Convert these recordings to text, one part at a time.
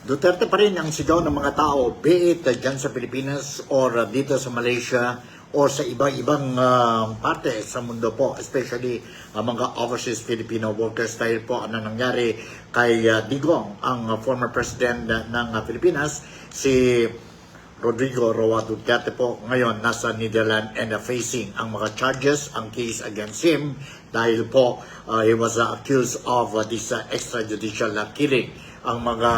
Duterte pa rin ang sigaw ng mga tao, be it dyan sa Pilipinas or dito sa Malaysia or sa ibang parte sa mundo po, especially mga overseas Filipino workers dahil po ano nangyari kay Digong, ang former president ng Pilipinas, si Rodrigo Roa Duterte po ngayon nasa Netherlands and facing ang mga charges, ang case against him dahil po he was accused of this extrajudicial killing. Ang mga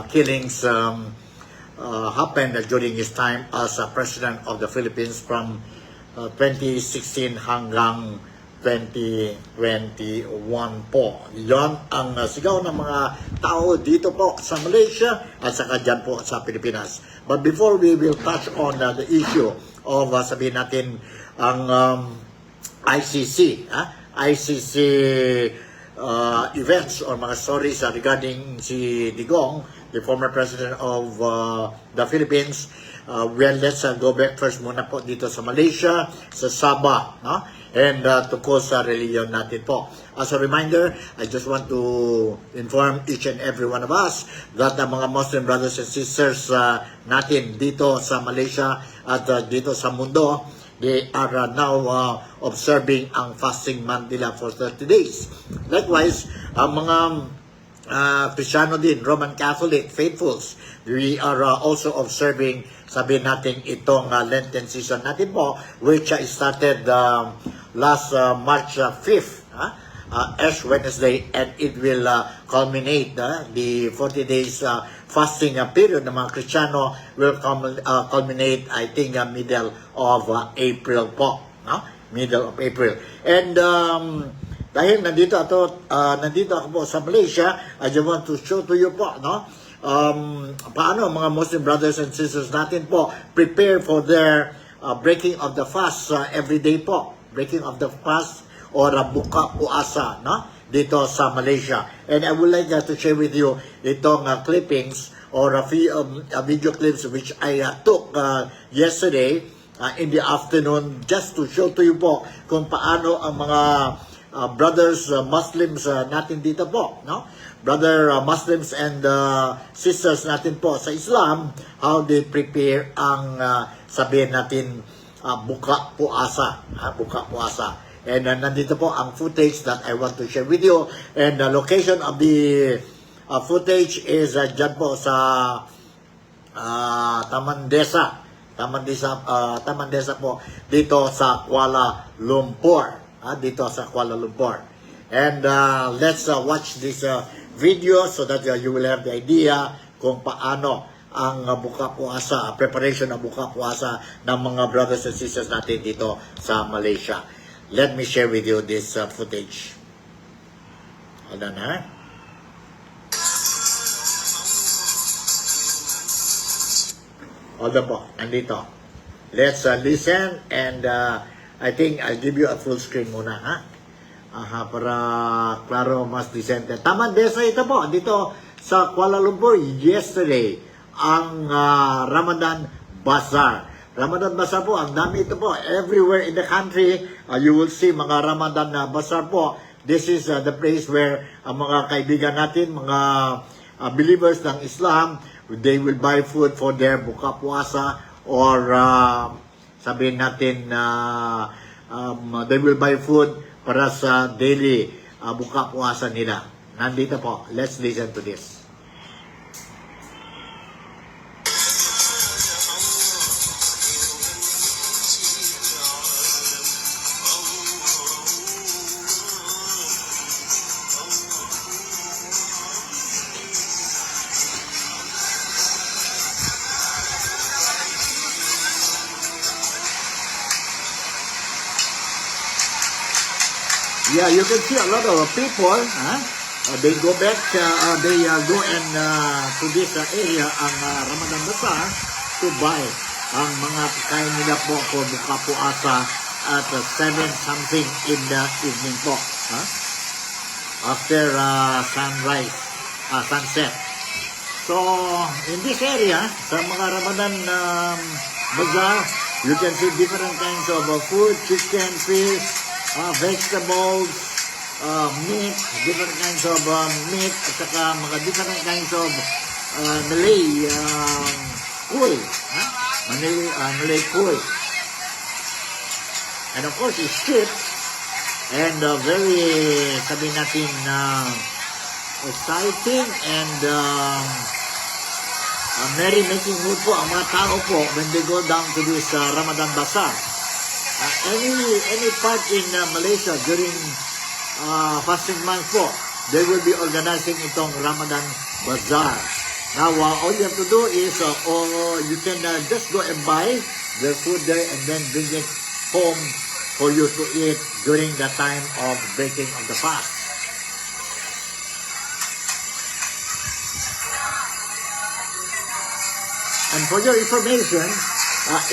killings happened during his time as President of the Philippines from 2016 hanggang 2021 po. Yon ang sigaw ng mga tao dito po sa Malaysia at saka dyan po sa Pilipinas. But before we will touch on the issue of sabihin natin ang ICC events or mga stories regarding si Digong, the former president of the Philippines. Well, let's go back first muna po dito sa Malaysia, sa Sabah, no? And tungkol sa reliyon natin po. As a reminder, I just want to inform each and every one of us that the mga Muslim brothers and sisters natin dito sa Malaysia at dito sa mundo, they are now observing ang fasting month nila for 30 days. Likewise, ang mga Kristiyano din, Roman Catholic faithfuls, we are also observing, sabihin natin, itong Lenten season natin po, which started last March 5th, Ash Wednesday, and it will culminate, the 40 days fasting period ng mga Kristiyano will culminate, I think, middle of April po. Middle of April. And dahil nandito ako po sa Malaysia, I just want to show to you po, no? Paano mga Muslim brothers and sisters natin po prepare for their breaking of the fast every day po. Breaking of the fast or buka puasa, no? Dito sa Malaysia. And I would like to share with you itong clippings or a few video clips which I took yesterday in the afternoon just to show to you po kung paano ang mga brothers Muslims natin dito po, no? Brother Muslims and sisters natin po sa Islam, how they prepare ang sabihin natin buka puasa, buka puasa. And nandito po ang footage that I want to share with you. And the location of the footage is dyan po sa Tamandesa. Tamandesa po dito sa Kuala Lumpur. Dito sa Kuala Lumpur. And let's watch this video so that you will have the idea kung paano ang buka puasa, preparation ng buka puasa ng mga brothers and sisters natin dito sa Malaysia. Let me share with you this footage. Hold on, Hold on po, nandito. Let's listen and I think I'll give you a full screen muna, para klaro, mas decente. Tamandesa ito po, dito sa Kuala Lumpur, yesterday, ang Ramadan Bazaar. Ramadan Bazaar po, ang dami ito po. Everywhere in the country, you will see mga Ramadan Bazaar po. This is the place where ang mga kaibigan natin, mga believers ng Islam, they will buy food for their buka puasa or sabihin natin they will buy food para sa daily buka puasa nila. Nandito po. Let's listen to this. Yeah, you can see a lot of people, they go back, they go and to this area, ang Ramadan Bazaar, to buy ang mga kain nila po for buka puasa at 7 something in the evening po. After sunrise, sunset. So, in this area, sa mga Ramadan Bazaar, you can see different kinds of food, chicken, fish, vegetables, meat, different kinds of meat, at saka mga different kinds of Malay kuy. Malay kuy. And of course, it's cheap and very, sabihin natin, exciting and merry making mood po ang mga tao po when they go down to this Ramadan Bazaar. Any part in Malaysia during fasting month po, they will be organizing itong Ramadan Bazaar. Now, all you have to do is, you can just go and buy the food there and then bring it home for you to eat during the time of breaking of the fast. And for your information,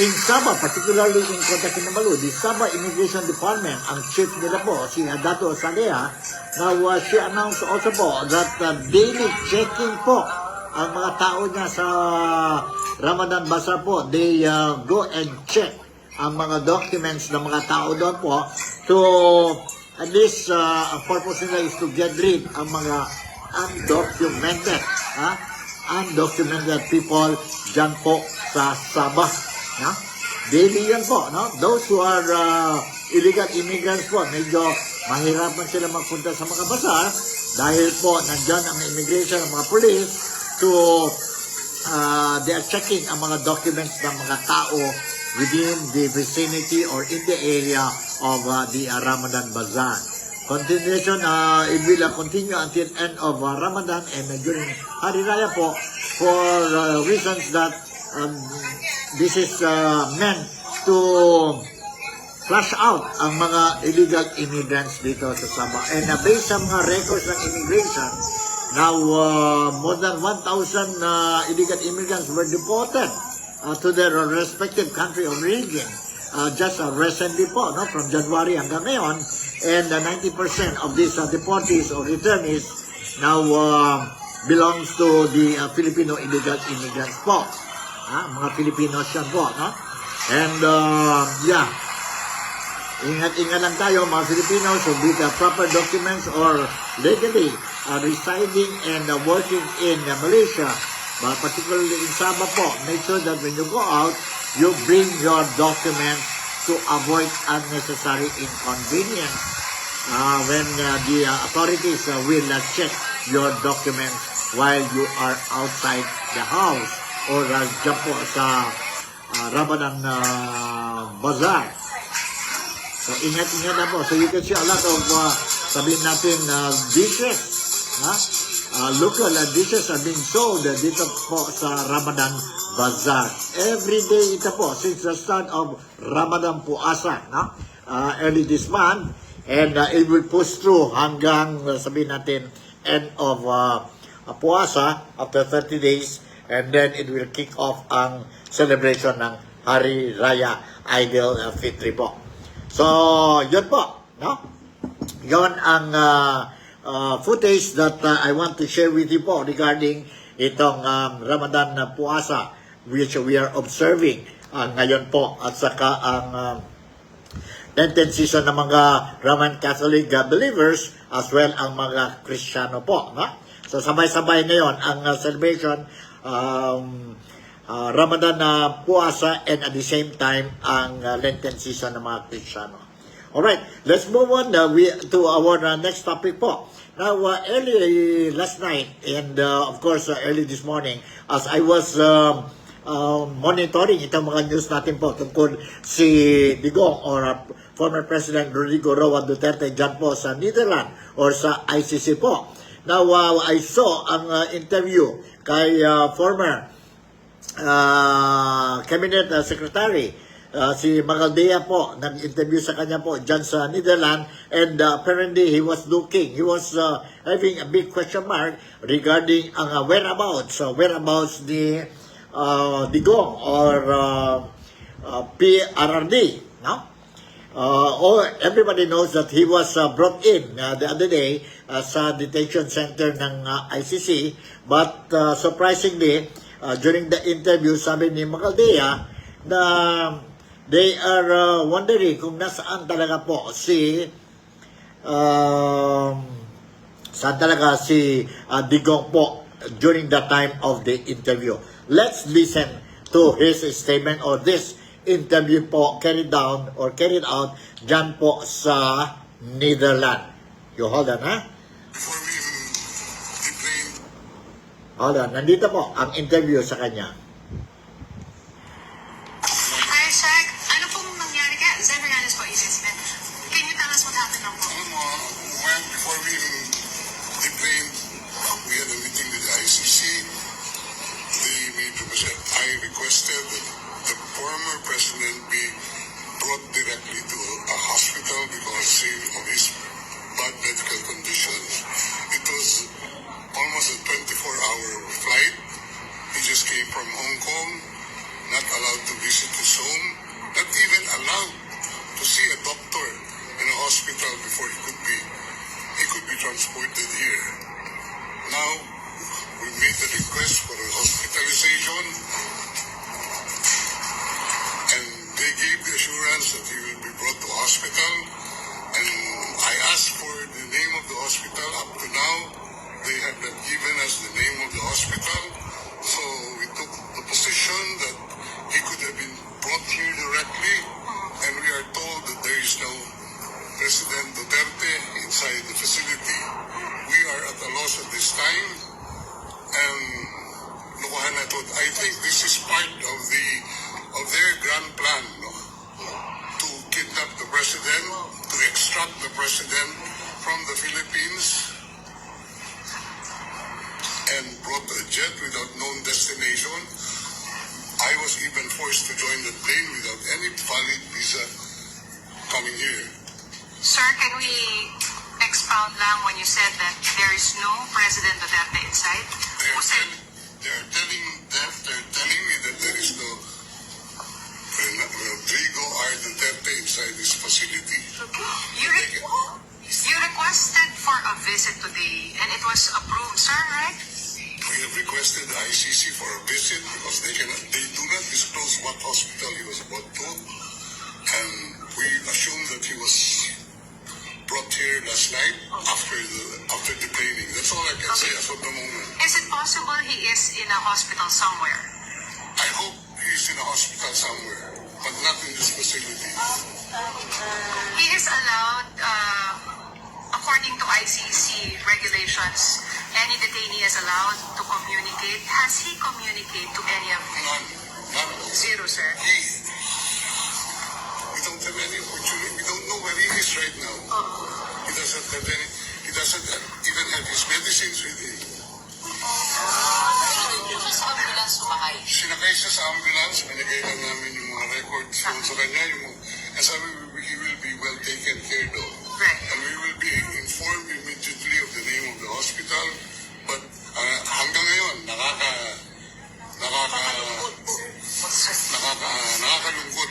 in Sabah, particularly in Kota Kinabalu, the Sabah Immigration Department, ang chief nila po, si Dato Salea, now she announced also po that daily checking po ang mga tao niya sa Ramadan Bazaar po. They go and check ang mga documents ng mga tao doon po to, at least, purpose nila is to get rid ang mga undocumented, undocumented people dyan po sa Sabah. No? Daily yan po. No? Those who are illegal immigrants po, medyo mahirapan sila magpunta sa mga bazaar dahil po nandyan ang immigration, ang mga police to they are checking ang mga documents ng mga tao within the vicinity or in the area of the Ramadan Bazaar. Continuation, it will continue until end of Ramadan and during Hari Raya po for reasons that this is meant to flush out ang mga illegal immigrants dito sa Sabah. And based sa mga records ng immigration, now more than 1,000 illegal immigrants were deported to their respective country of origin. Just recently po, no, from January hanggang ngayon, and 90% of these deportees or returnees now belongs to the Filipino illegal immigrants po. Mga Filipinos yan po, no? And yeah, ingat-ingat lang tayo mga Filipinos with proper documents or legally residing and working in Malaysia, but particularly in Sabah po. Make sure that when you go out, you bring your documents to avoid unnecessary inconvenience when the authorities will check your documents while you are outside the house or dyan po sa Ramadan Bazaar. So ingat-ingat na po. So you can see a lot of sabihin natin dishes, local dishes are being sold dito po sa Ramadan Bazaar. Every day ito po since the start of Ramadan Puasa, no? Early this month, and it will push through hanggang sabihin natin end of Puasa after 30 days, and then it will kick off ang celebration ng Hari Raya Idul Fitri po. So, yun po, no? Yun ang footage that I want to share with you po regarding itong Ramadan Puasa which we are observing ngayon po, at saka ang Lenten season ng mga Roman Catholic believers as well ang mga Kristiyano po, no? So sabay-sabay ngayon ang celebration Ramadan Puasa and at the same time ang Lenten season ng mga Kristiyano. Alright, let's move on to our next topic po. Now, early last night and of course early this morning, as I was monitoring itong mga news natin po tungkol si Digong or former President Rodrigo Roa Duterte dyan po sa Netherlands or sa ICC po. Now, I saw ang interview kay former Cabinet Secretary si Magaldea po, nag-interview sa kanya po dyan sa Netherlands, and apparently he was having a big question mark regarding ang whereabouts ni Digong or PRRD, no? Everybody knows that he was brought in the other day sa detention center ng ICC, but surprisingly, during the interview, sabi ni Magaldea na they are wondering kung nasaan talaga po si saan talaga si Digong po during the time of the interview. Let's listen to his statement or this interview po carried out dyan po sa Netherlands. You hold on, ha? Before we even deplain, Hold on. Nandito po ang interview sa kanya. Hi, Shaq. Ano pong nangyari kaya? Zen Hernandez po, ECS-Men. Can you tell us what happened lang po? before we even deplain, we had a meeting with the ICC. They made I requested that the former president be brought directly to a hospital because of his bad medical condition. It was almost a 24-hour flight. He just came from Hong Kong, not allowed to visit his home, not even allowed to see a doctor in a hospital before he could be transported here. Now, we made the request for a hospitalization, and they gave the assurance that he will be brought to hospital. And I asked for the name of the hospital. Up to now, they have not given us the name of the hospital. So we took the position that he could have been brought here directly, and we are told that there is no President Duterte inside the facility. We are at a loss at this time, and lokohan na ito. I think this is part of their grand plan, no? To kidnap the president, to extract the president from the Philippines, and brought a jet without known destination. I was even forced to join the plane without any valid visa coming here. Sir, can we expound lang when you said that there is no President Duterte inside? Who said? They're telling me that there is no Rodrigo R. Duterte inside this facility. You requested for a visit today and it was approved, sir, right? We have requested the ICC for a visit because they do not disclose what hospital he was brought to, and we assume that he was brought here last night after the training. That's all I can say as of the moment. Is it possible he is in a hospital somewhere? I hope he's in a hospital somewhere, but not in this facility. He is allowed, according to ICC regulations, any detainee is allowed to communicate. Has he communicated to any of them? None. Zero, sir. We don't have any opportunity. We don't know where he is right now. He doesn't have any. He doesn't even have his medicines with him. Sinakay siya sa ambulance. Binigay lang namin yung mga records sa kanya. And sabi, he will be well taken care of. Right. And we will be informed immediately of the name of the hospital. But hanggang ngayon, nakakalungkot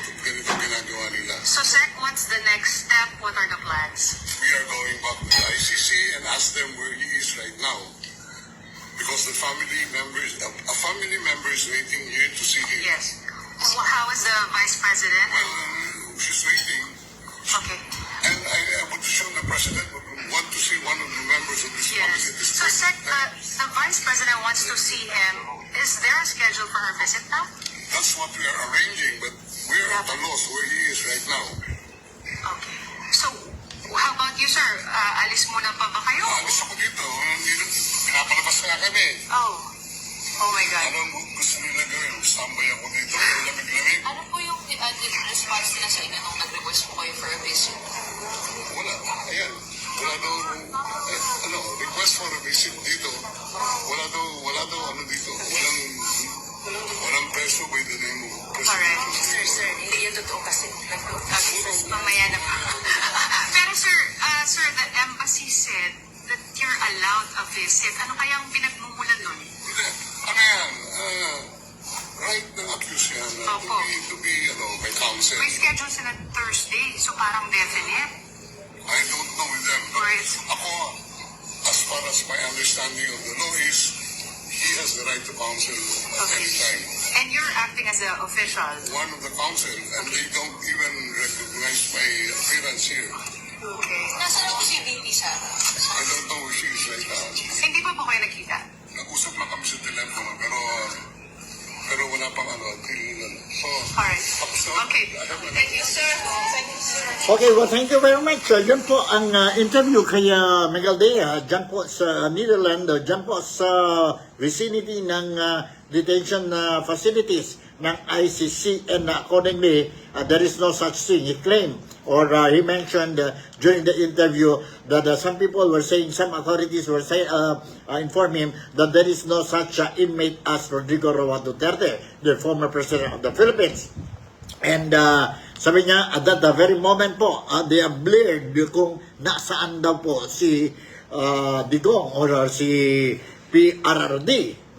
kung ganito ginagawa nila. So, Sec, what's the next step? What are the plans? We are going back to the ICC and ask them where he is right now. Because a family member is waiting here to see him. Yes. Well, how is the Vice President? Well, she's waiting. Okay. And I would assume the President would want to see one of the members of this family. Yes. So, Sec, the Vice President wants to see him. Is there a schedule for her visit now? That's what we are arranging, but we're at a loss where he is right now. Okay. So, how about you, sir? Alis muna pa ba kayo? Alis ako dito. Pinapalabas na kami. Oh. Oh my God. Anong gusto nila gawin? Standby ako dito. Lamig-lamig. Ano po yung response nila sa inyo nung nag-request po kayo for a visit? Wala. Ayan. Wala daw, request for a visit dito. Wala daw, dito. Walang preso by the name of President. Alright. Sir, hindi yun totoo kasi. Okay, mamaya na pa. Pero sir, the embassy said that you're allowed a visit. Ano kayang pinagmumulan nun? Hindi. Ano yan? Right ng accused yan. Opo. To be, by counsel. May schedule sila Thursday, so parang definite. I don't know with them. But Right. ako, as far as my understanding of the law is, he has the right to counsel at any time. And you're acting as the official. One of the counsel, and they don't even recognize my appearance here. Okay. Nasaan po si VP Sara. I don't know who she is right now. Hindi pa po kayo nakita? Nag-usap lang kami sa telepono, pero wala pang ano, until, so, Alright. tapos na. Okay. I have an- Thank you, sir. Thank you, sir. Okay, well, thank you very much. Yan po ang interview kay Miguel Dea, dyan po sa Netherlands, dyan po sa vicinity ng detention facilities ng ICC, and accordingly, there is no such thing. He claimed, or he mentioned during the interview that some people were saying, some authorities were saying, inform him that there is no such inmate as Rodrigo Roa Duterte, the former president of the Philippines. And sabi niya, at that very moment po, they have blared kung nasaan daw po si Digong or si PRRD.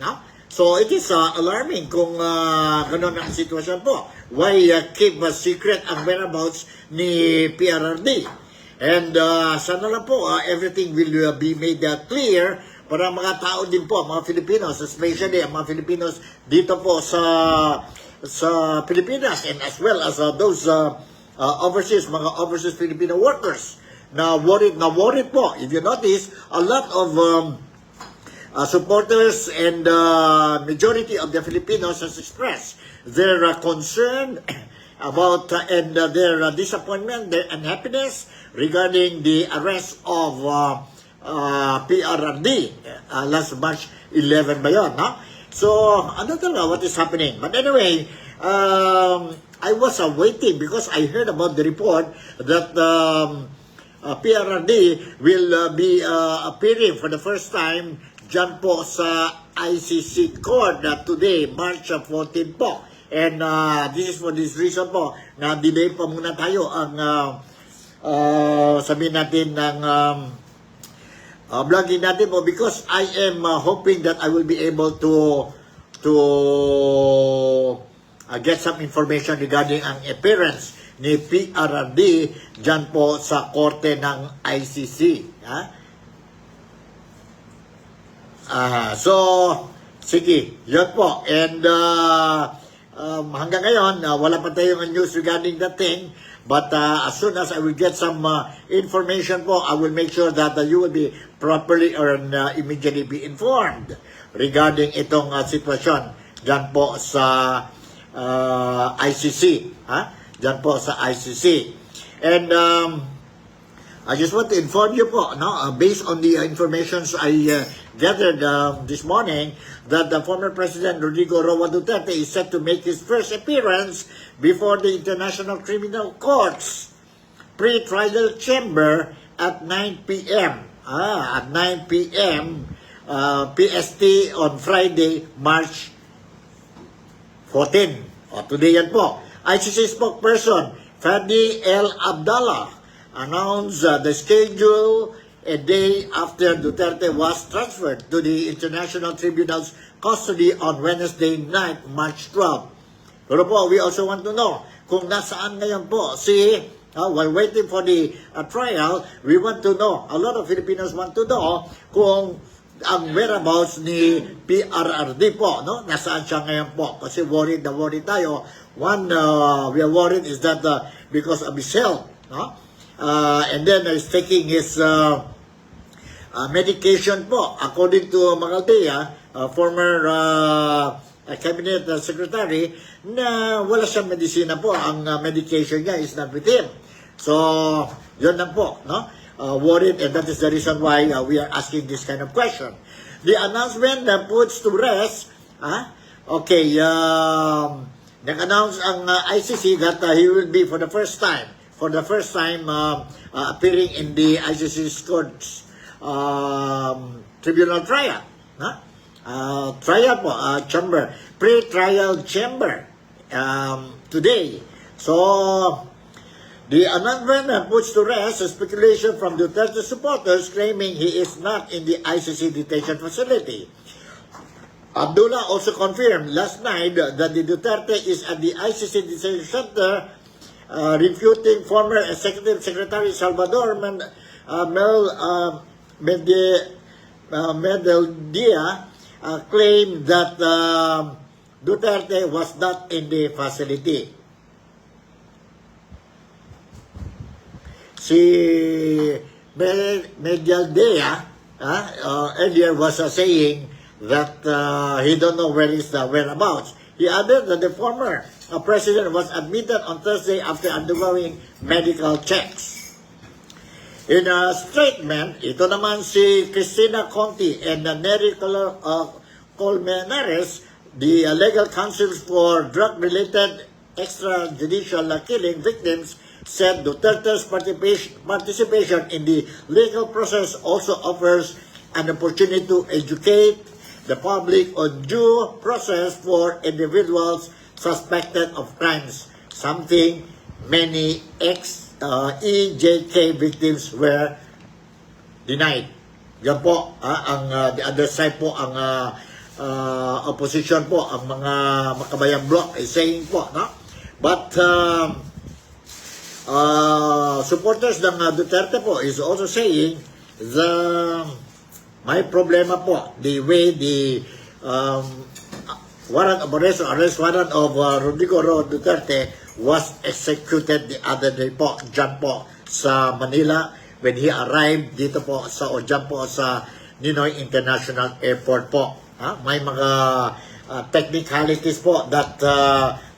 No? So it is alarming kung gano'n ang sitwasyon po. Why keep a secret ang whereabouts ni PRRD? And sana lang po, everything will be made clear para mga tao din po, mga Filipinos, especially ang mga Filipinos dito po sa Pilipinas, and as well as those overseas, mga overseas Filipino workers na worried po. If you notice, a lot of supporters and majority of the Filipinos has expressed their concern about and their disappointment, their unhappiness regarding the arrest of PRRD last March 11 ba yun, no? So, I don't know what is happening. But anyway, I was waiting because I heard about the report that PRRD will be appearing for the first time dyan po sa ICC court today, March 14 po. And this is for this reason po na delay pa muna tayo ang sabihin natin ng vlogging natin po, because I am hoping that I will be able to get some information regarding ang appearance ni PRRD dyan po sa korte ng ICC. So, sige, yun po. And hanggang ngayon, wala pa tayong news regarding that thing. But as soon as I will get some information po, I will make sure that you will be properly or immediately be informed regarding itong sitwasyon dyan po sa ICC. Dyan po sa ICC. And I just want to inform you po, no, based on the informations I gathered this morning, that the former President Rodrigo Roa Duterte is set to make his first appearance before the International Criminal Court's pre-trial chamber at 9 p.m. At 9 p.m. PST on Friday, March 14. Today yan po. ICC spokesperson Fadi El Abdallah announced the schedule a day after Duterte was transferred to the International Tribunal's custody on Wednesday night, March 12. Pero po, we also want to know kung nasaan ngayon po si, while waiting for the trial, we want to know, a lot of Filipinos want to know kung ang whereabouts ni PRRD po, no? Nasaan siya ngayon po? Kasi worried tayo. One, we are worried is that because of his health, no? And then he's taking his medication po. According to Magaltea, former cabinet secretary, na wala siyang medisina po. Ang medication niya is not with him. So, yun lang po, no? Worried, and that is the reason why we are asking this kind of question. The announcement puts to rest, nag-announce ang ICC that he will be for the first time appearing in the ICC's court's tribunal trial. Trial po, chamber, pre-trial chamber today. So, the announcement puts to rest a speculation from Duterte supporters claiming he is not in the ICC detention facility. Abdullah also confirmed last night that the Duterte is at the ICC detention center, refuting former Executive Secretary Salvador Medeldia claimed that Duterte was not in the facility. Si Medialdea earlier was saying that he don't know where is the whereabouts. He added that the former president was admitted on Thursday after undergoing medical checks. In a statement, ito naman si Cristina Conti and Nery Colmenares, the legal counsel for drug-related extrajudicial killing victims, said Duterte's participation in the legal process also offers an opportunity to educate the public on due process for individuals suspected of crimes, something many EJK victims were denied. Yan po, the other side po, ang opposition po, ang mga makabayang bloc is saying po, no? But supporters ng Duterte po is also saying may problema po the way the warrant of arrest warrant of Rodrigo Roa Duterte was executed the other day po, dyan po sa Manila when he arrived dito po sa dyan po sa Ninoy International Airport po. May mga technicalities po that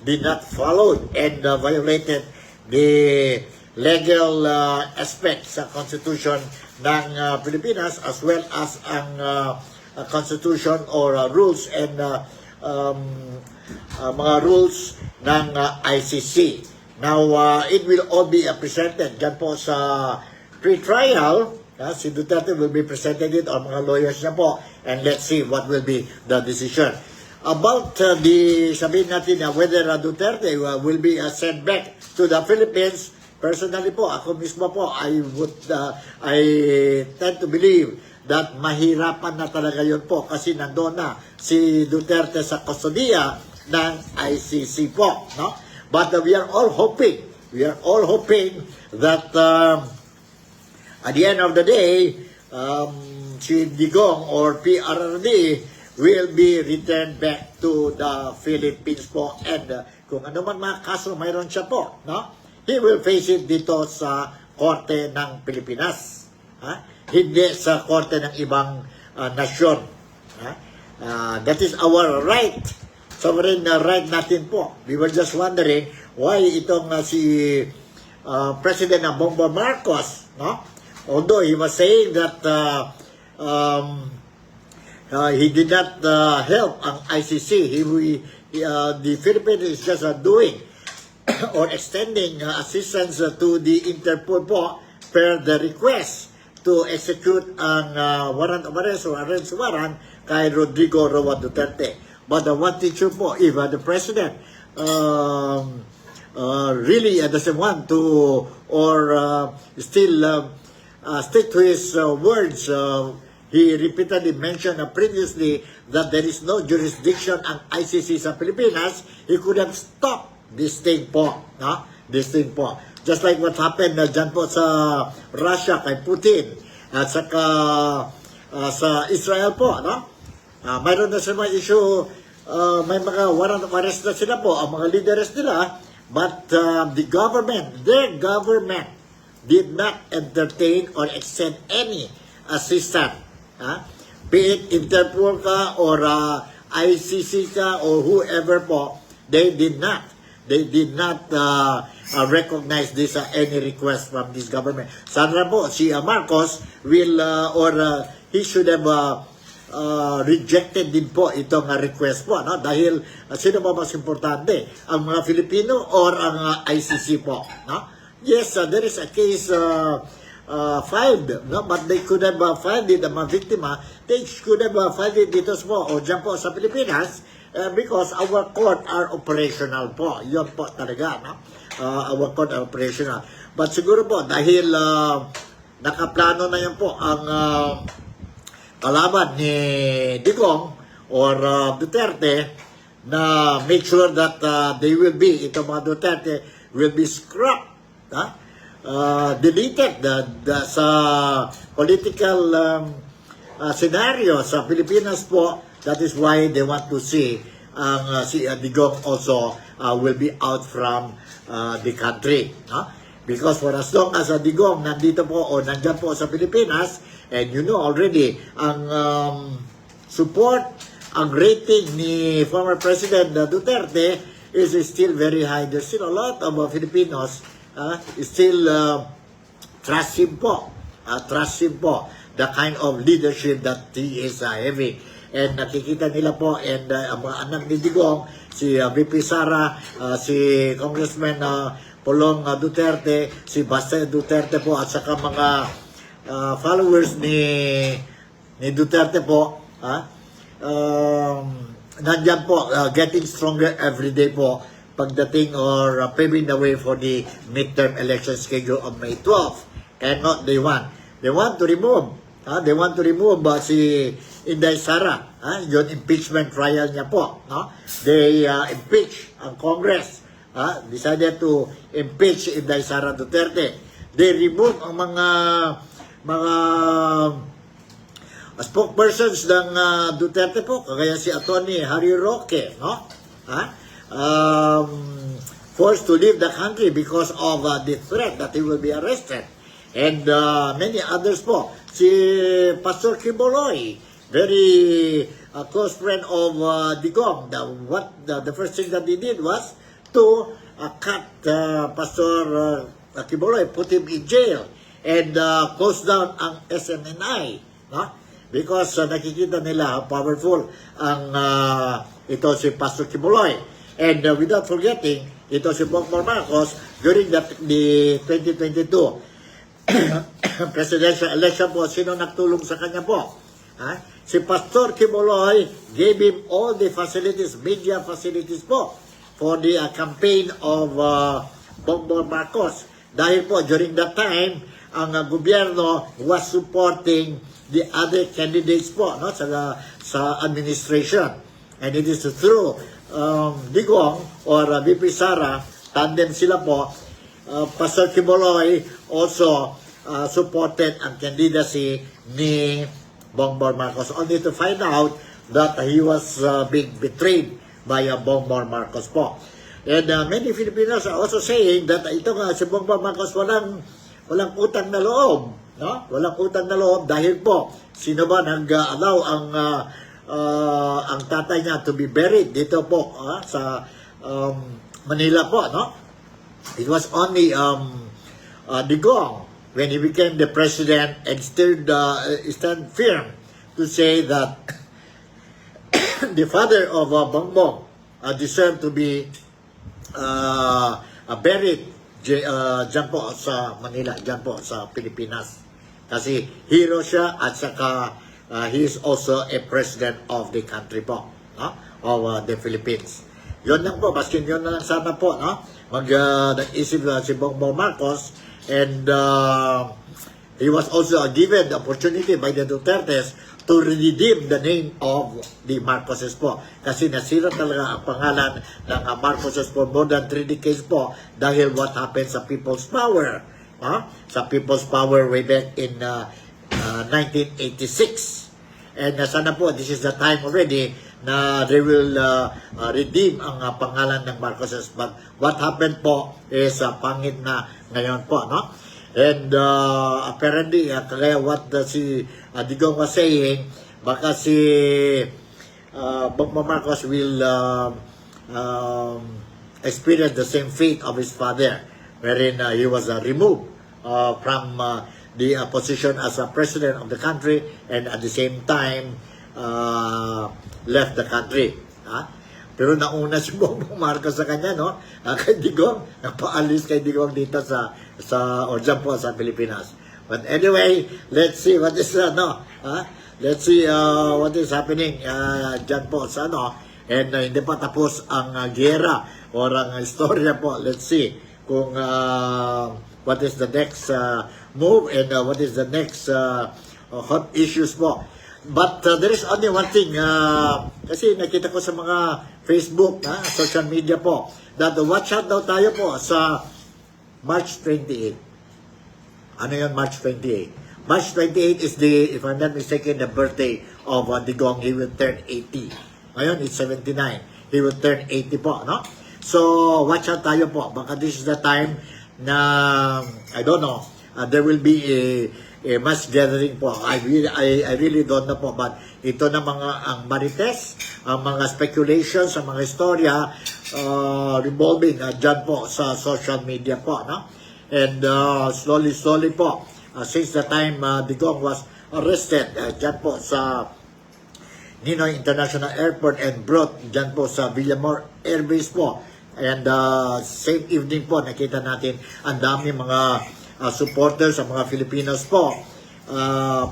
did not follow and violated the legal aspects sa Constitution ng Pilipinas as well as ang Constitution or rules and mga rules ng ICC. Now, it will all be presented dyan po sa pre-trial. Si Duterte will be presented it or mga lawyers niya po, and let's see what will be the decision. About sabihin natin whether Duterte will be sent back to the Philippines, personally po, ako mismo po, I tend to believe that mahirapan na talaga yun po kasi nandoon na si Duterte sa kustodiya ng ICC po, no? But we are all hoping that at the end of the day, si Digong or PRRD will be returned back to the Philippines po, and kung ano man mga kaso mayroon siya po, no? He will face it dito sa korte ng Pilipinas, hindi sa korte ng ibang nasyon. That is our right, sovereign right natin po. We were just wondering why itong si President Bongbong Marcos, no? Although he was saying that he did not help ang ICC, the Philippines is just doing or extending assistance to the Interpol po per the request to execute ang warrant of arrest or arrest warrant kay Rodrigo Roa Duterte. But one teacher po, if the President really doesn't want to or still stick to his words, he repeatedly mentioned previously that there is no jurisdiction ang ICC sa Pilipinas. He could have stopped this thing po, no? This thing po. Just like what happened dyan po sa Russia kay Putin at saka sa Israel po, no? Mayroon na sila issue, may mga warrant of arrest na sila po, ang mga leaders nila, but the government, their government, did not entertain or extend any assistance. Be it Interpol ka or ICC ka or whoever po, they did not recognize this any request from this government. Sana po si Marcos will he should have rejected din po itong request po, no? Dahil sino ba mas importante, ang mga Filipino or ang ICC po, no? Yes, there is a case filed, no? But they could have filed it, ang mga biktima, they could have filed it dito po o dyan po sa Pilipinas, because our court are operational po. Yun po talaga, no? Our court are operational. But siguro po, dahil nakaplano na yan po ang kalaban ni Digong or Duterte na make sure that they will be, itong mga Duterte will be scrapped, deleted sa political scenario sa Pilipinas po. That is why they want to see si Digong also will be out from the country. Because for as long as Digong nandito po o nandyan po sa Pilipinas, and you know already, ang support, ang rating ni former President Duterte is still very high. There's still a lot of Filipinos still trust him po. The kind of leadership that he is having. And nakikita nila po, and ang mga anak ni Digong, si VP Sara, si Congressman Pulong Duterte, si Basta Duterte po, at saka mga followers ni Duterte po, nandyan po, getting stronger every day po, pagdating or paving the way for the midterm election schedule on May 12. Cannot they want? They want to remove. They want to remove si Inday Sara. Yung impeachment trial niya po. They impeach ang Congress. Decided to impeach Inday Sara Duterte. They remove ang mga spokespersons ng Duterte po. Kagaya si Atty. Harry Roque. Forced to leave the country because of the threat that he will be arrested. And many others po. Si Pastor Kiboloy, very close friend of Digong. The first thing that he did was to cut Pastor Kiboloy, put him in jail, and close down ang SMNI. Because nakikita nila how powerful ang ito si Pastor Kiboloy. And without forgetting, ito si Bongbong Marcos during the 2022 presidential election po, sino nagtulong sa kanya po? Si Pastor Kiboloy gave him all the facilities, media facilities po, for the campaign of Bongbong Marcos. Dahil po, during that time, ang gobyerno was supporting the other candidates po sa administration. And it is through Digong or VP Sara, tandem sila po. Pastor Kiboloy also supported ang candidacy ni Bongbong Marcos, only to find out that he was being betrayed by Bongbong Marcos po. And many Filipinos are also saying that ito nga si Bongbong Marcos walang utang na loob, walang utang na loob dahil po sino ba nag-allow ang tatay niya to be buried dito po sa Manila po, It was only Digong when he became the president and stand firm to say that the father of Bongbong deserved to be buried dyan po sa Manila, dyan po sa Pilipinas. Kasi hero siya at saka he is also a president of the country po, of the Philippines. Yun lang po, baskin yun na lang sana po, nag-isip si Bongbong Marcos, and he was also given the opportunity by the Dutertes to redeem the name of the Marcoses po. Kasi nasira talaga ang pangalan ng Marcoses for more than 3 decades po dahil what happened sa People's Power. Sa People's Power way back in 1986. And sana po, this is the time already na they will redeem ang pangalan ng Marcoses. But what happened po is pangit na ngayon po, And apparently, kaya what si Digong was saying, baka si Bongbong Marcos will experience the same fate of his father, wherein he was removed from the position as a president of the country, and at the same time left the country. Pero nauna si Bongbong Marcos sa kanya, kay Digong, nagpaalis kay Digong dito o dyan po sa Pilipinas. But anyway, let's see what is, let's see what is happening dyan po sa, and hindi pa tapos ang gera or ang istorya po. Let's see kung what is the next move and what is the next hot issues po. But there is only one thing, kasi nakita ko sa mga Facebook, social media po, that watch out daw tayo po sa March 28. Ano yun, March 28? March 28 is the, if I'm not mistaken, the birthday of Digong. He will turn 80. Ngayon, it's 79. He will turn 80 po, So, watch out tayo po. Baka this is the time na I don't know, there will be a mass gathering po. I really don't know po, but ito na mga ang marites, ang mga speculations, ang mga istorya revolving dyan po sa social media po, no? And slowly po, since the time Digong was arrested dyan po sa Ninoy International Airport and brought dyan po sa Villamor Air Base po. And same evening po, nakita natin ang dami mga supporters, ang mga Filipinos po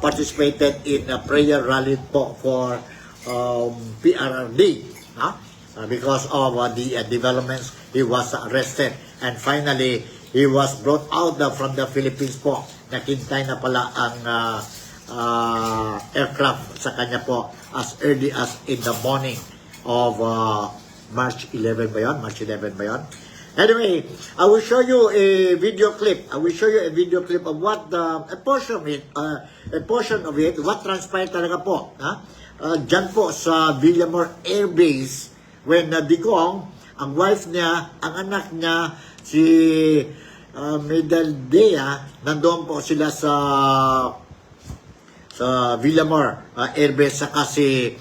participated in a prayer rally po for PRRD. Because of the developments, he was arrested. And finally, he was brought out from the Philippines po. Nakintay na pala ang aircraft sa kanya po as early as in the morning of March 11 ba yun? March 11 ba yun? Anyway, I will show you a video clip. I will show you a video clip of what a portion of it, what transpired talaga po. Dyan po sa Villamor Air Base when Digong, ang wife niya, ang anak niya, si Medaldea, nandoon po sila sa Villamor Air Base, saka si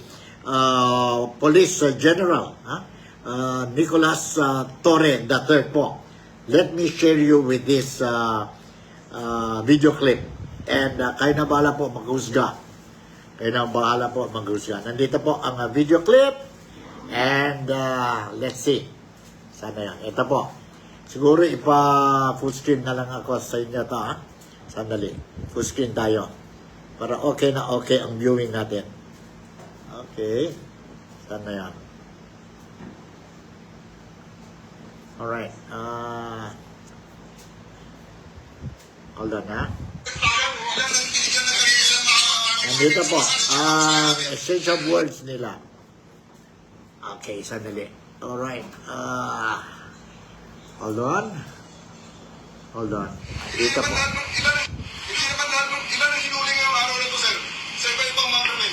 Police General Nicolas Torre III po. Let me share you with this video clip, and kayo na bahala po maghusga. Nandito po ang video clip, and let's see. Sana yan. Ito po. Siguro full screen na lang ako sa inyo ito. Sandali. Full screen tayo. Para okay na okay ang viewing natin. Okay. Sana yan. Alright. Hold on, ha? Nandito po, ang exchange of words nila. Okay, sandali. Alright. Hold on. Dito po. Ilan ang hinuling ang araw na ito, sir? Sa iba-ibang mga krimen.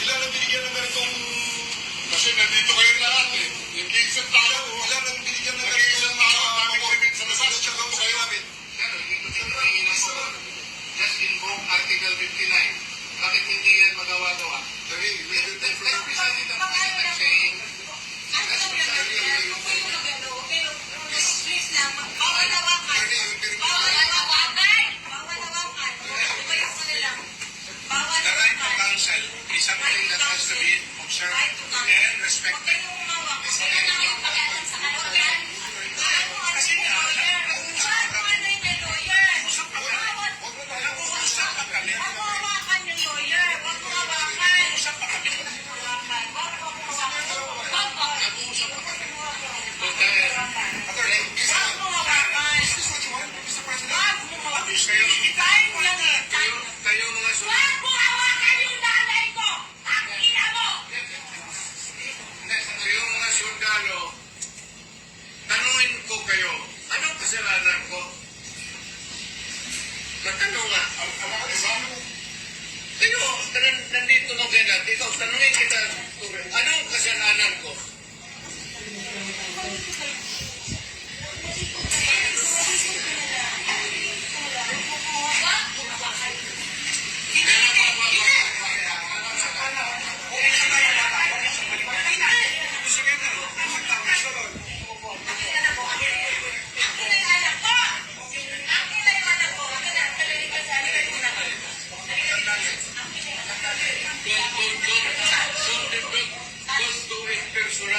Ilan ang binigyan ng ganitong... Kasi nandito kayo lahat eh. Yung isang tao, ilan ang binigyan ng ganitong mga krimen sa nasas. Tsaka po kayo namin. Just invoke Article 59. Bakit hindi yan magawa-gawa? Sabi, we have time for President of President saying, the right of counsel is something that has to be observed and respected. Kayo mga sundalo, tanungin ko kayo, anong kasalanan ko? Matanong nga. Kayo, nandito ng ganyan, ikaw, tanungin kita, anong kasalanan ko? Don't do it personal.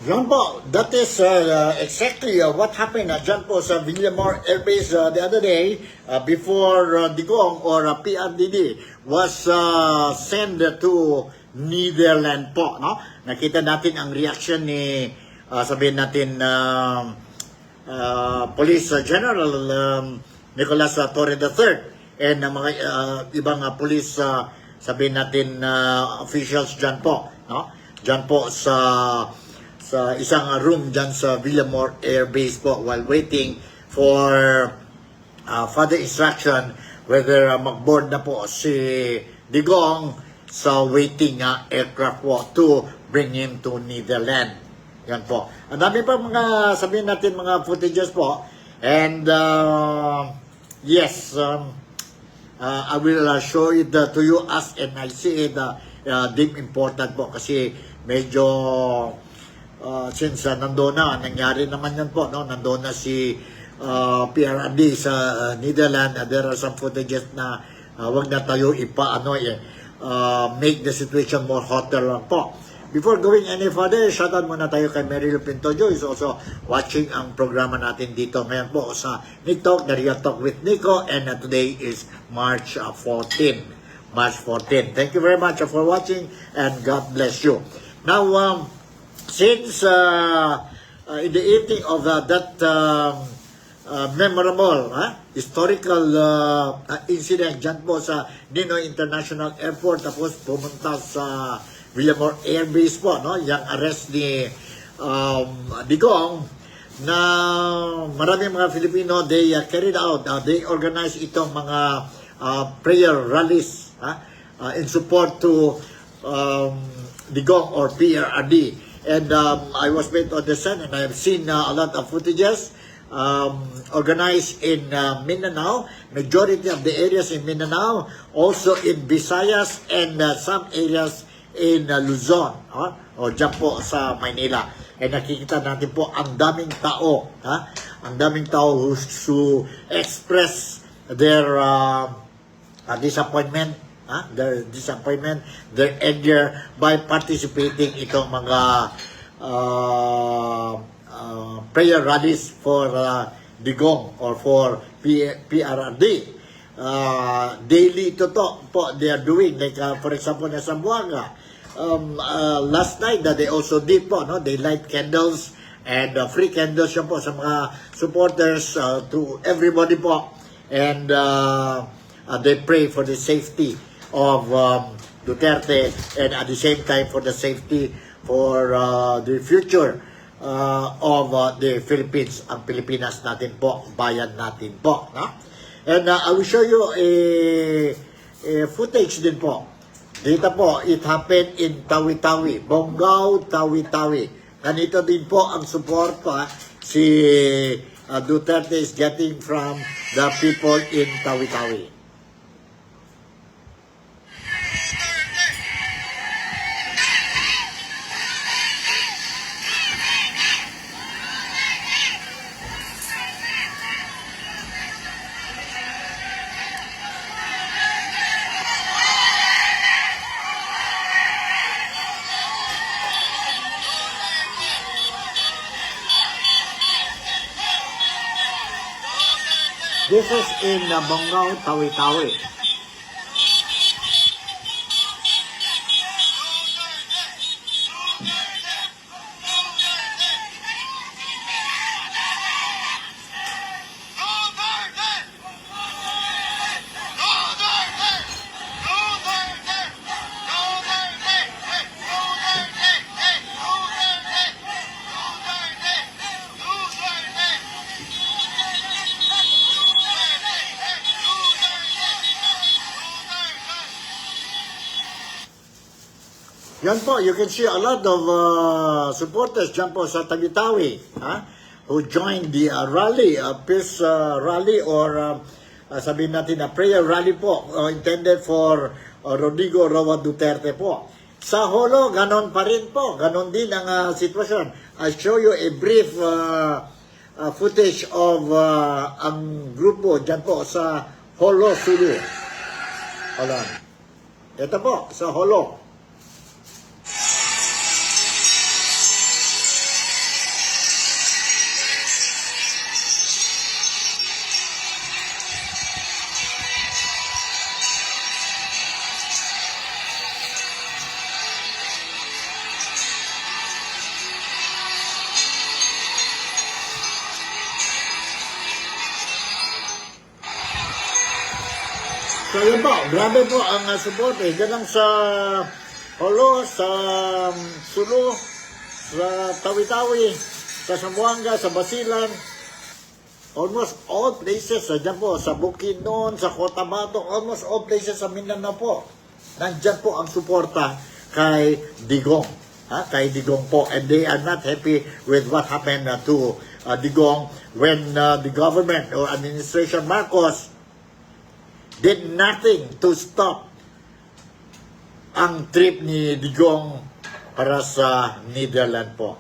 Yan po, that is exactly what happened dyan po sa Villamor Air Base the other day before Digong or PRDD was sent to Netherlands po. No? Nakita natin ang reaction ni, sabihin natin, Police General Nicolas Torre III and mga ibang police, sabihin natin, officials dyan po. No? Dyan po sa isang room dyan sa Villamor Air Base po while waiting for further instruction whether magboard na po si Digong sa waiting aircraft po to bring him to Netherlands. Yan po. Ang dami pa mga sabihin natin mga footages po and yes, I will show it to you as and I see it deep important po kasi medyo since nandoon na, nangyari naman yan po, no? Nandoon na si PRD sa Netherlands. There are some footages na wag na tayo make the situation more hotter lang po. Before going any further, shoutout muna tayo kay Mary Lou Pintojo, is also watching ang programa natin dito ngayon po sa Nick Talk, the Real Talk with Nico, and today is March 14. March 14. Thank you very much for watching and God bless you. Now, since in the evening of that memorable historical incident dyan po sa Ninoy International Airport, tapos pumunta sa Villamor Air Base po, no? Yung arrest ni Digong na maraming mga Filipino, they carried out, they organized itong mga prayer rallies in support to Digong or PRD. And I was made to understand, and I have seen a lot of footages organized in Mindanao, majority of the areas in Mindanao, also in Visayas and some areas in Luzon, o dyan po sa Maynila. And nakikita natin po ang daming tao, ang daming tao who express their disappointment, their anger by participating itong mga prayer rallies for Digong or for PRD. Daily ito po they are doing, like for example na Zamboanga, last night that they also did po, no? They light candles and free candles yan po sa mga supporters to everybody po, and they pray for the safety of Duterte and at the same time for the safety for the future of the Philippines, ang Pilipinas natin po, bayan natin po. No? And I will show you a footage din po. Dito po, it happened in Tawi-Tawi, Bonggao, Tawi-Tawi. Ganito din po ang support si Duterte is getting from the people in Tawi-Tawi. This is in Bonggao, Tawi-Tawi. Yan po, you can see a lot of supporters dyan po sa Tawi-Tawi who joined the rally, peace rally or sabihin natin na prayer rally po intended for Rodrigo Roa Duterte po. Sa Holo, ganon pa rin po. Ganon din ang sitwasyon. I'll show you a brief footage of ang grupo dyan po sa Holo, Sulu. Hold on. Ito po, sa Holo. So yun po, grabe po ang support eh. Diyan lang sa Holo, sa Sulu, sa Tawi-Tawi, sa Zamboanga, sa Basilan, almost all places, dyan po, sa Bukidnon, sa Cotabato, almost all places sa Mindanao po. Nandyan po ang suporta kay Digong. Kay Digong po. And they are not happy with what happened to Digong when the government or administration Marcos did nothing to stop ang trip ni Digong para sa Netherlands po.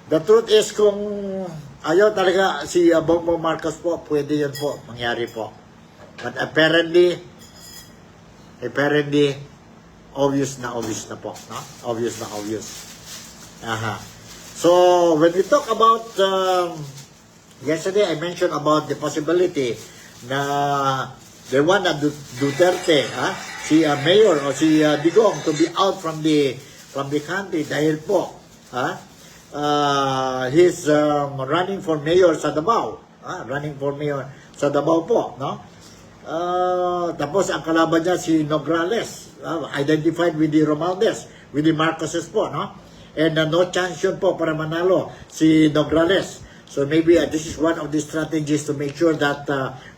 The truth is, kung ayaw talaga si Bongbong Marcos po, pwede yun po, mangyari po. But apparently, obvious na po. No? Obvious na obvious. Aha. So, when we talk about, yesterday I mentioned about the possibility na they want Duterte, si Mayor o si Digong to be out from the country dahil po, he's running for mayor sa Davao. Running for mayor sa Davao po, no? Tapos ang kalaban niya si Nograles, identified with the Romualdez, with the Marcoses po, no? And no chance yun po para manalo si Nograles. So maybe this is one of the strategies to make sure that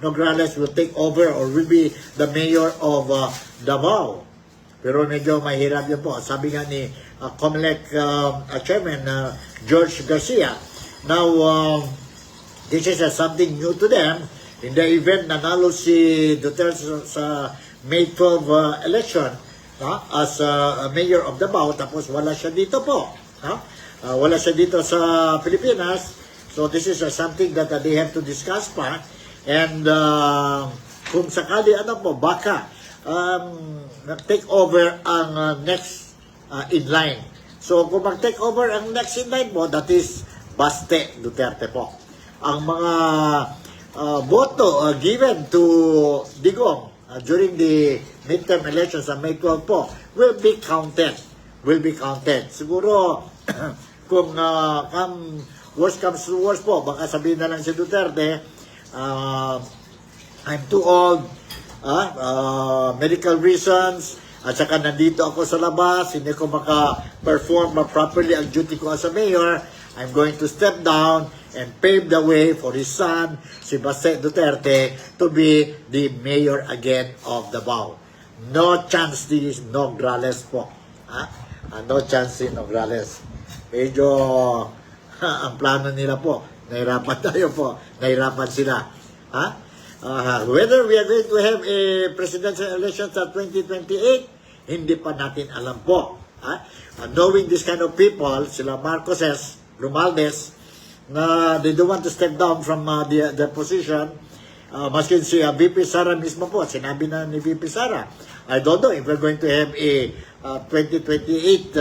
Nograles will take over or will be the mayor of Davao. Pero medyo mahirap yun po. Sabi nga ni COMELEC Chairman George Garcia, now this is something new to them. In the event nanalo si Duterte sa May 12 election as mayor of Davao, tapos wala siya dito po. Wala siya dito sa Pilipinas. So this is something that they have to discuss pa. And kung sakali baka take over ang next in line. So kung mag-take over ang next in line po, that is Baste Duterte po. Ang mga boto given to Digong during the midterm elections sa May 12 po will be counted. Siguro kung worst comes to worst po, baka sabihin na lang si Duterte, I'm too old, medical reasons, at saka nandito ako sa labas, hindi ko maka-perform properly ang duty ko as a mayor, I'm going to step down and pave the way for his son, si Baste Duterte, to be the mayor again of Davao. No chance this Nograles po. No chance si Nograles. Medyo ang plano nila po, nahirapan tayo po, nahirapan sila. Whether we are going to have a presidential election sa 2028, hindi pa natin alam po. Knowing this kind of people, sila Marcoses, Romualdez, na they don't want to step down from their position, maski si VP Sara mismo po, sinabi na ni VP Sara, I don't know if we're going to have a 2028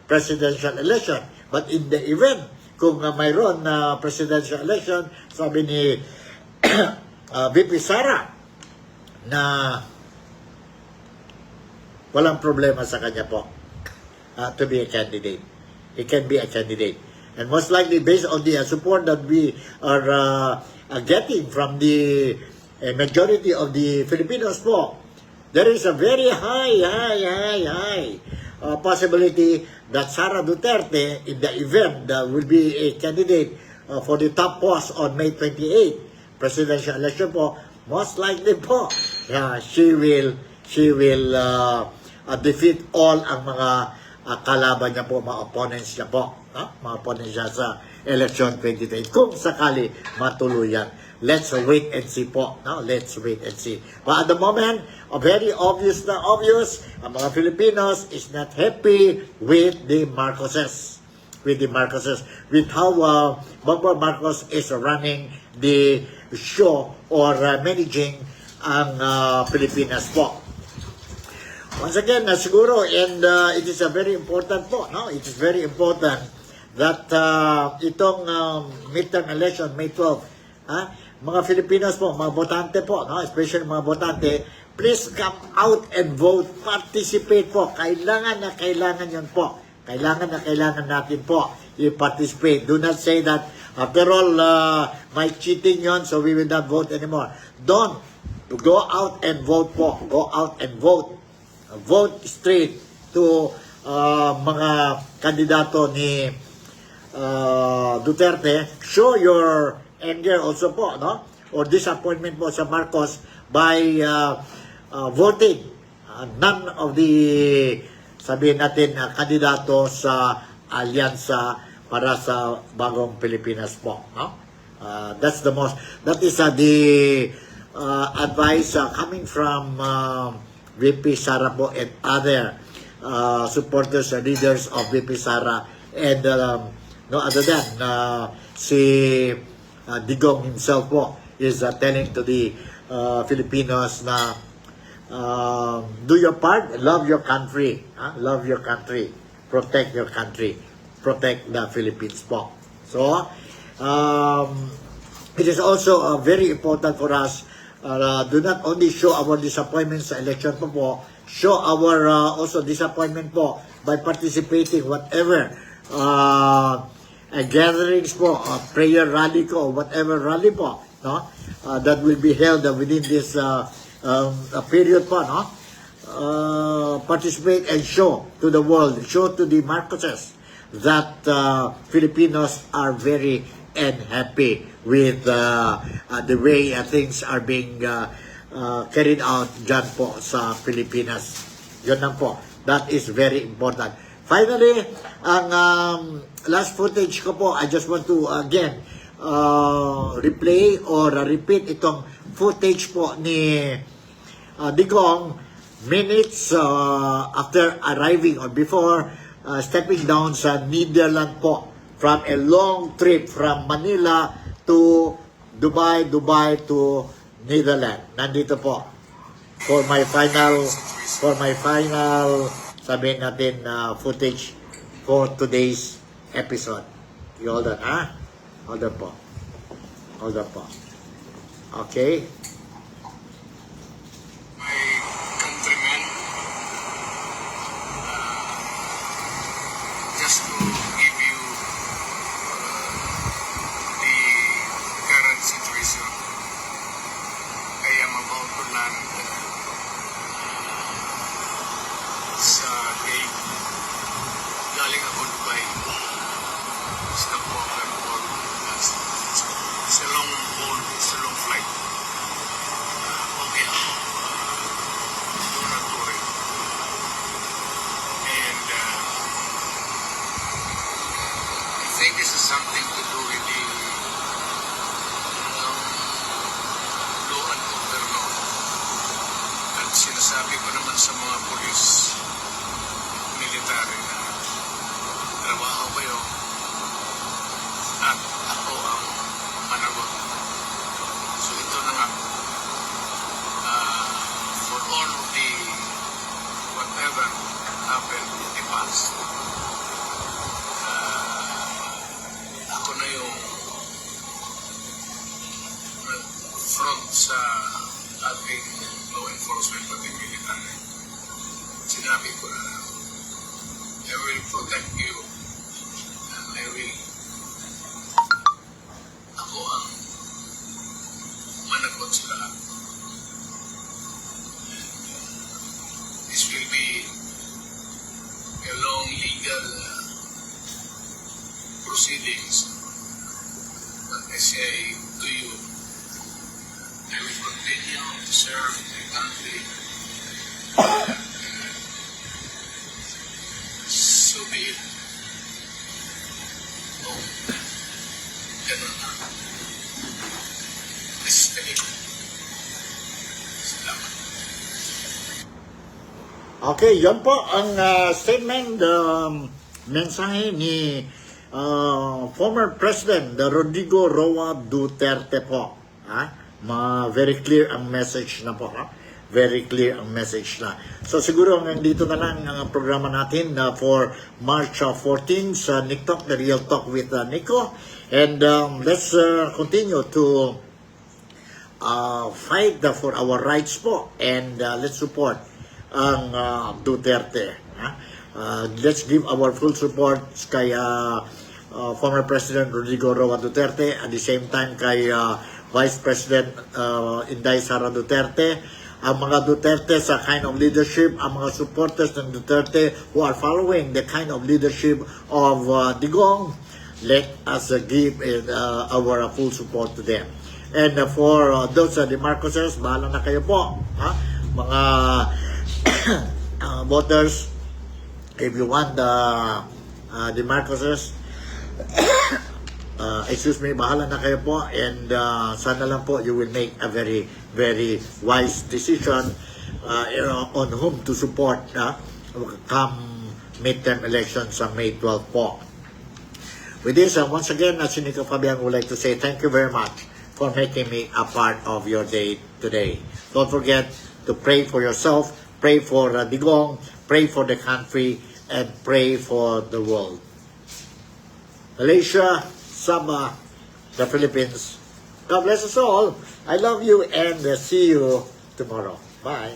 presidential election. But in the event, kung mayroon na presidential election, sabi ni VP Sara na walang problema sa kanya po to be a candidate. He can be a candidate. And most likely, based on the support that we are getting from the majority of the Filipinos po, there is a very high possibility that Sara Duterte, in the event that will be a candidate for the top post on May 28, presidential election po, most likely po, she will defeat all ang mga kalaban niya po, mga opponents niya po, mga opponents niya sa election 2028, kung sakali matuluyan. Let's wait and see po. Let's wait and see. But at the moment, very obvious na obvious, ang mga Filipinos is not happy with the Marcoses. With how Bongbong Marcos is running the show or managing ang Pilipinas po. Once again, siguro, and it is a very important po, it is very important that itong midterm election, May 12, mga Filipinos po, mga botante po, especially mga botante, please come out and vote, participate po. Kailangan yun po. Kailangan natin po i-participate. Do not say that, after all, may cheating yun, so we will not vote anymore. Don't go out and vote po. Go out and vote. Vote straight to mga kandidato ni Duterte. Show your anger also po, no? Or disappointment po sa Marcos by voting none of the, sabihin natin, kandidato sa alyansa para sa bagong Pilipinas po, no? That is the advice coming from VP Sara po and other supporters and leaders of VP Sara, and no other than si Digong himself po is telling to the Filipinos na do your part, love your country, love your country, protect your country, protect the Philippines po. So it is also very important for us, do not only show our disappointment sa election po, show our also disappointment po by participating whatever gatherings po, prayer rally ko, whatever rally po, no? That will be held within this period po, no? Participate and show to the world, show to the Marcoses that Filipinos are very happy with the way things are being carried out dyan po sa Pilipinas. Yun lang po. That is very important. Finally, ang last footage ko po, I just want to again replay or repeat itong footage po ni Digong minutes after arriving or before stepping down sa Netherlands po, from a long trip from Manila to Dubai to Netherlands. Nandito po for my final sabihin natin footage for today's episode. You hold on, ha? Hold on po. Hold on po. Okay. My countrymen, just to give you the current situation, I am about to land sa gate. Galing ako Dubai. Stopover Airport. It's a long haul. It's a long flight. Okay ako. Do not worry. And I think this is something to do with the law and order law. At sinasabi ko naman sa mga polis, military na trabaho kayo at ako ang managot. So ito na nga, for all of the whatever happened in the past, ako na yung front sa ating law enforcement pati military. Sinabi ko na I will protect you and I will ako ang managot sa lahat. This will be a long legal proceedings, but I say to you, I will continue to serve the country. So be it. Oh, ganun na. Respect. Salamat. Okay, yan po ang statement, mensahe ni former President Rodrigo Roa Duterte po. Very clear ang message na po. Very clear ang message na. So siguro hanggang dito na lang ang programa natin for March 14 sa Nick Talk, The Real Talk with Nico. And let's continue to fight for our rights po, and let's support ang Duterte. Let's give our full support kay former President Rodrigo Roa Duterte, at the same time kay Vice President Inday Sara Duterte, ang mga Duterte sa kind of leadership, ang mga supporters ng Duterte who are following the kind of leadership of Digong, let us give our full support to them. And for those the Marcoses, bahala na kayo po, ha? Mga voters, if you want the Marcoses, excuse me, bahala na kayo po, and sana lang po you will make a very, very wise decision on whom to support come midterm elections sa May 12 po. With this, once again, Senator Fabian would like to say thank you very much for making me a part of your day today. Don't forget to pray for yourself, pray for Digong, pray for the country, and pray for the world. Malaysia, Sabah, the Philippines. God bless us all. I love you and see you tomorrow. Bye.